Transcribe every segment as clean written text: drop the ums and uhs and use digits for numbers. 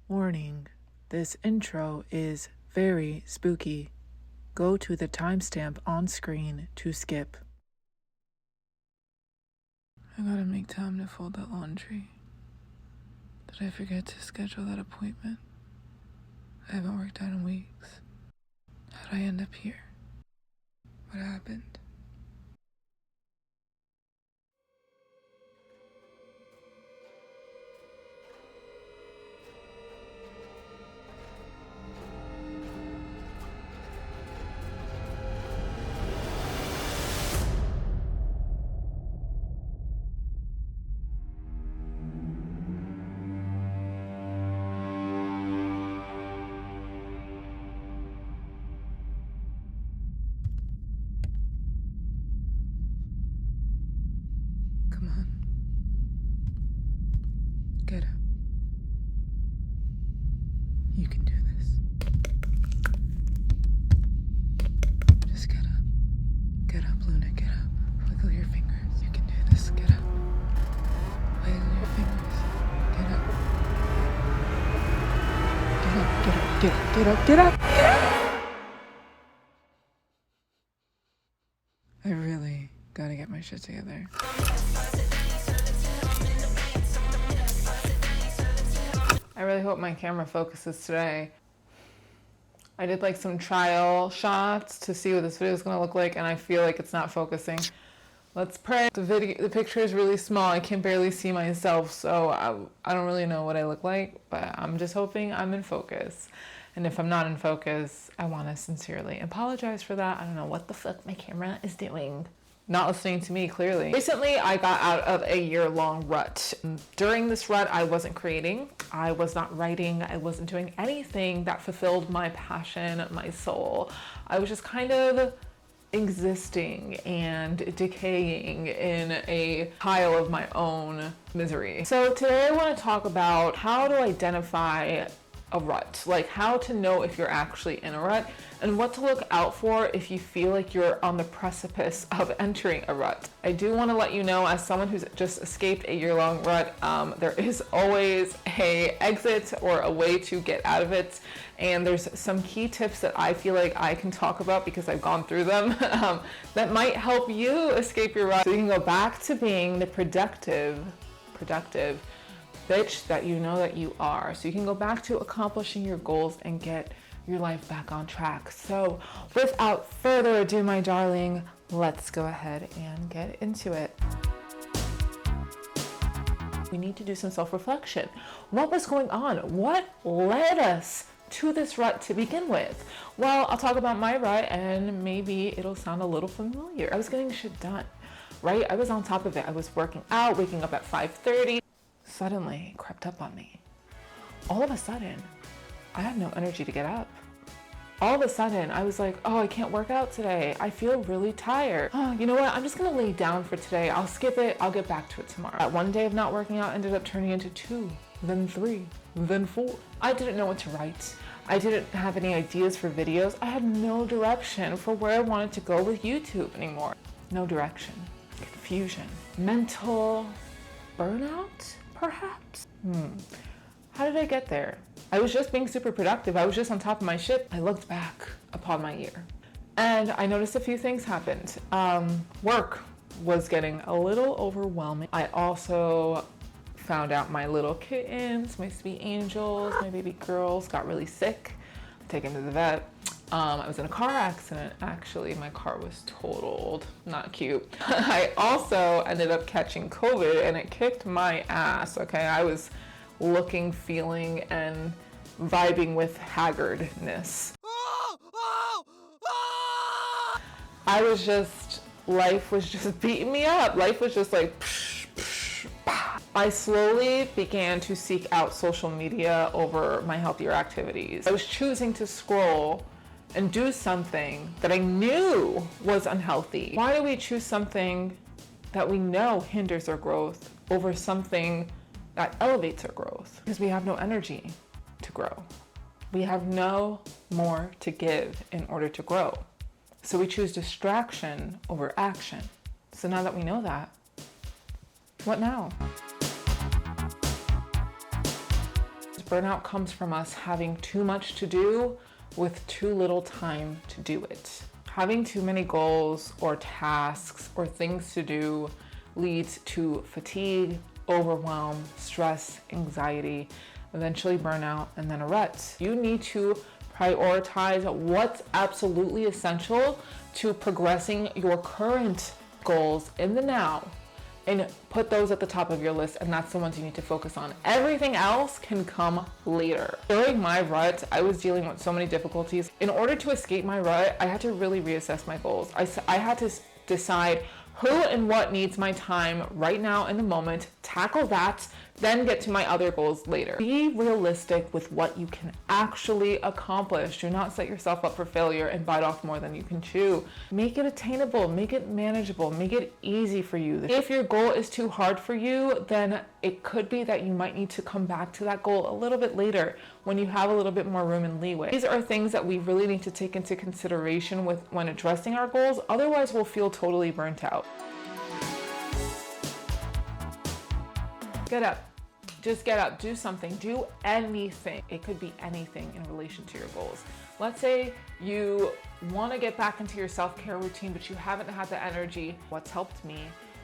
Warning, this intro is very spooky. Go to the timestamp on screen to skip. I gotta make time to fold that laundry. Did I forget to schedule that appointment? I haven't worked out in weeks. How'd I end up here? What happened? Come on. Get up. You can do this. Just get up. Get up, Luna, get up. Wiggle your fingers. You can do this. Get up. Wiggle your fingers. Get up. Get up. Get up. I really gotta get my shit together. I really hope my camera focuses today. I did like some trial shots to see what this video is gonna look like, and I feel like it's not focusing. Let's pray. The picture is really small. I can barely see myself, so I don't really know what I look like, but I'm just hoping I'm in focus. And if I'm not in focus, I want to sincerely apologize for that. I don't know what the fuck my camera is doing. Not listening to me, clearly. Recently, I got out of a year-long rut. During this rut, I wasn't creating. I was not writing. I wasn't doing anything that fulfilled my passion, my soul. I was just kind of existing and decaying in a pile of my own misery. So today I want to talk about how to identify a rut, like how to know if you're actually in a rut and what to look out for if you feel like you're on the precipice of entering a rut. I do want to let you know, as someone who's just escaped a year-long rut, there is always a exit or a way to get out of it. And there's some key tips that I feel like I can talk about because I've gone through them that might help you escape your rut so you can go back to being the productive bitch that you know that you are. So you can go back to accomplishing your goals and get your life back on track. So without further ado, my darling, let's go ahead and get into it. We need to do some self-reflection. What was going on? What led us to this rut to begin with? Well, I'll talk about my rut and maybe it'll sound a little familiar. I was getting shit done, right? I was on top of it. I was working out, waking up at 5:30. Suddenly it crept up on me. All of a sudden, I had no energy to get up. All of a sudden, I was like, oh, I can't work out today. I feel really tired. Oh, you know what? I'm just gonna lay down for today. I'll skip it. I'll get back to it tomorrow. That one day of not working out ended up turning into 2, then 3, then 4. I didn't know what to write. I didn't have any ideas for videos. I had no direction for where I wanted to go with YouTube anymore. No direction. Confusion. Mental burnout? Perhaps? How did I get there? I was just being super productive. I was just on top of my shit. I looked back upon my year and I noticed a few things happened. Work was getting a little overwhelming. I also found out my little kittens, my sweet angels, my baby girls got really sick, taken to the vet. I was in a car accident, actually. My car was totaled. Not cute. I also ended up catching COVID and it kicked my ass, okay? I was looking, feeling, and vibing with haggardness. I was just, life was just beating me up. Life was just like, psh, psh, bah. I slowly began to seek out social media over my healthier activities. I was choosing to scroll and do something that I knew was unhealthy. Why do we choose something that we know hinders our growth over something that elevates our growth? Because we have no energy to grow. We have no more to give in order to grow. So we choose distraction over action. So now that we know that, what now? burnout comes from us having too much to do with too little time to do it. Having too many goals or tasks or things to do leads to fatigue, overwhelm, stress, anxiety, eventually burnout, and then a rut. You need to prioritize what's absolutely essential to progressing your current goals in the now and put those at the top of your list, and that's the ones you need to focus on. Everything else can come later. During my rut, I was dealing with so many difficulties. In order to escape my rut, I had to really reassess my goals. I had to decide who and what needs my time right now in the moment, tackle that, then get to my other goals later. Be realistic with what you can actually accomplish. Do not set yourself up for failure and bite off more than you can chew. Make it attainable, make it manageable, make it easy for you. If your goal is too hard for you, then it could be that you might need to come back to that goal a little bit later when you have a little bit more room and leeway. These are things that we really need to take into consideration when addressing our goals. Otherwise, we'll feel totally burnt out. Get up. Just get up, do something, do anything. It could be anything in relation to your goals. Let's say you want to get back into your self-care routine, but you haven't had the energy. What's helped me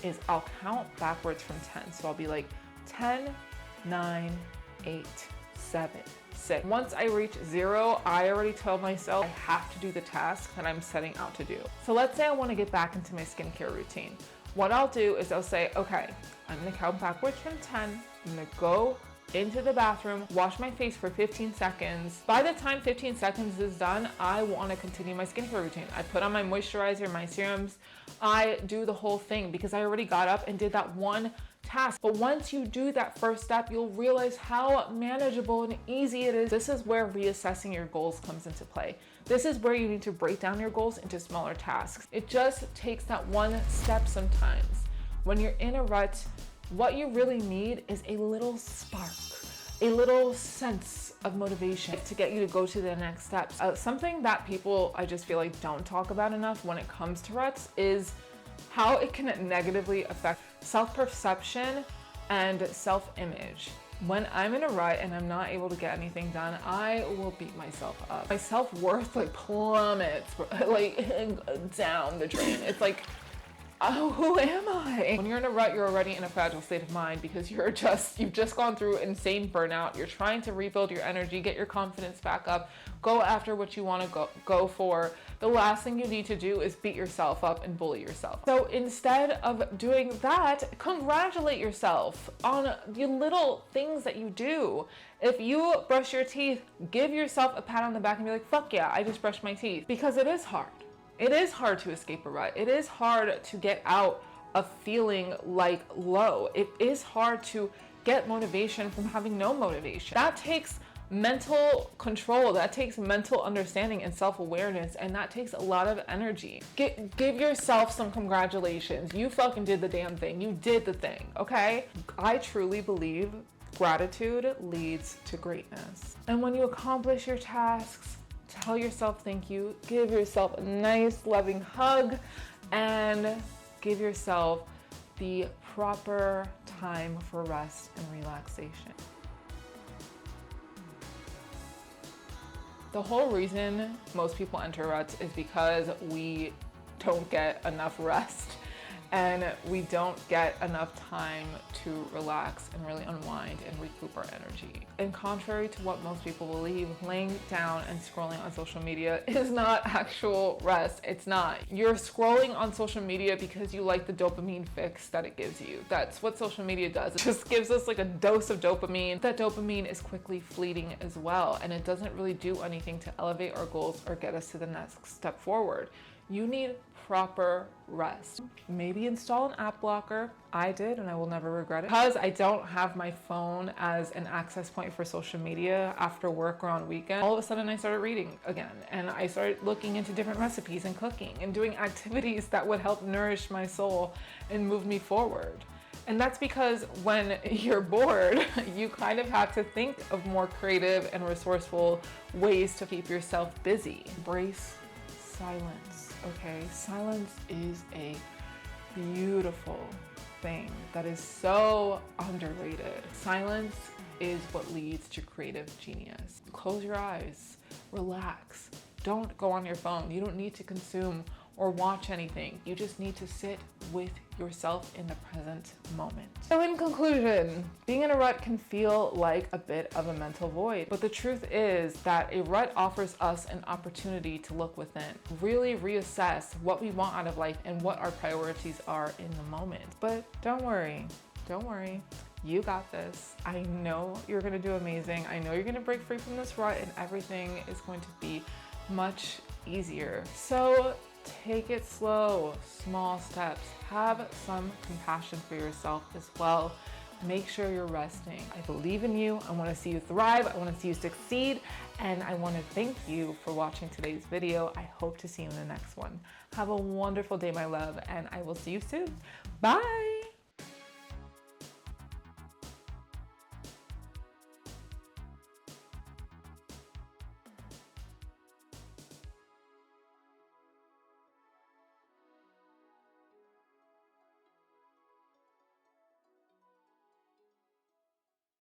is I'll count backwards from 10. So I'll be like 10, 9, 8, 7, 6. Once I reach 0, I already tell myself I have to do the task that I'm setting out to do. So let's say I want to get back into my skincare routine. What I'll do is I'll say, okay, I'm gonna count backwards from 10. I'm gonna go into the bathroom, wash my face for 15 seconds. By the time 15 seconds is done, I wanna continue my skincare routine. I put on my moisturizer, my serums. I do the whole thing because I already got up and did that one task. But once you do that first step, you'll realize how manageable and easy it is. This is where reassessing your goals comes into play. This is where you need to break down your goals into smaller tasks. It just takes that one step sometimes. When you're in a rut, what you really need is a little spark, a little sense of motivation to get you to go to the next steps. Something that people, I just feel like, don't talk about enough when it comes to ruts is how it can negatively affect self-perception and self-image. When I'm in a rut and I'm not able to get anything done, I will beat myself up. My self-worth plummets down the drain. It's like, oh, who am I? When you're in a rut, you're already in a fragile state of mind because you've just gone through insane burnout. You're trying to rebuild your energy, get your confidence back up, go after what you want to go for. The last thing you need to do is beat yourself up and bully yourself. So instead of doing that, congratulate yourself on the little things that you do. If you brush your teeth, give yourself a pat on the back and be like, fuck yeah, I just brushed my teeth. Because it is hard. It is hard to escape a rut. It is hard to get out of feeling like low. It is hard to get motivation from having no motivation. That takes mental control. That takes mental understanding and self-awareness, and that takes a lot of energy. Give yourself some congratulations. You fucking did the damn thing. You did the thing, okay? I truly believe gratitude leads to greatness. And when you accomplish your tasks, tell yourself thank you, give yourself a nice loving hug, and give yourself the proper time for rest and relaxation. The whole reason most people enter ruts is because we don't get enough rest and we don't get enough time to relax and really unwind and recoup our energy. And contrary to what most people believe, laying down and scrolling on social media is not actual rest. It's not. You're scrolling on social media because you like the dopamine fix that it gives you. That's what social media does. It just gives us like a dose of dopamine. That dopamine is quickly fleeting as well, and it doesn't really do anything to elevate our goals or get us to the next step forward. You need proper rest. Maybe install an app blocker. I did, and I will never regret it. Because I don't have my phone as an access point for social media after work or on weekends, all of a sudden I started reading again, and I started looking into different recipes and cooking and doing activities that would help nourish my soul and move me forward. And that's because when you're bored, you kind of have to think of more creative and resourceful ways to keep yourself busy. Embrace silence. Okay, silence is a beautiful thing that is so underrated. Silence is what leads to creative genius. Close your eyes, relax. Don't go on your phone. You don't need to consume or watch anything. You just need to sit with yourself in the present moment. So in conclusion, being in a rut can feel like a bit of a mental void, but the truth is that a rut offers us an opportunity to look within, really reassess what we want out of life and what our priorities are in the moment. But don't worry, you got this. I know you're gonna do amazing. I know you're gonna break free from this rut and everything is going to be much easier. So take it slow, small steps. Have some compassion for yourself as well. Make sure you're resting. I believe in you. I want to see you thrive. I want to see you succeed. And I want to thank you for watching today's video. I hope to see you in the next one. Have a wonderful day, my love, and I will see you soon. Bye.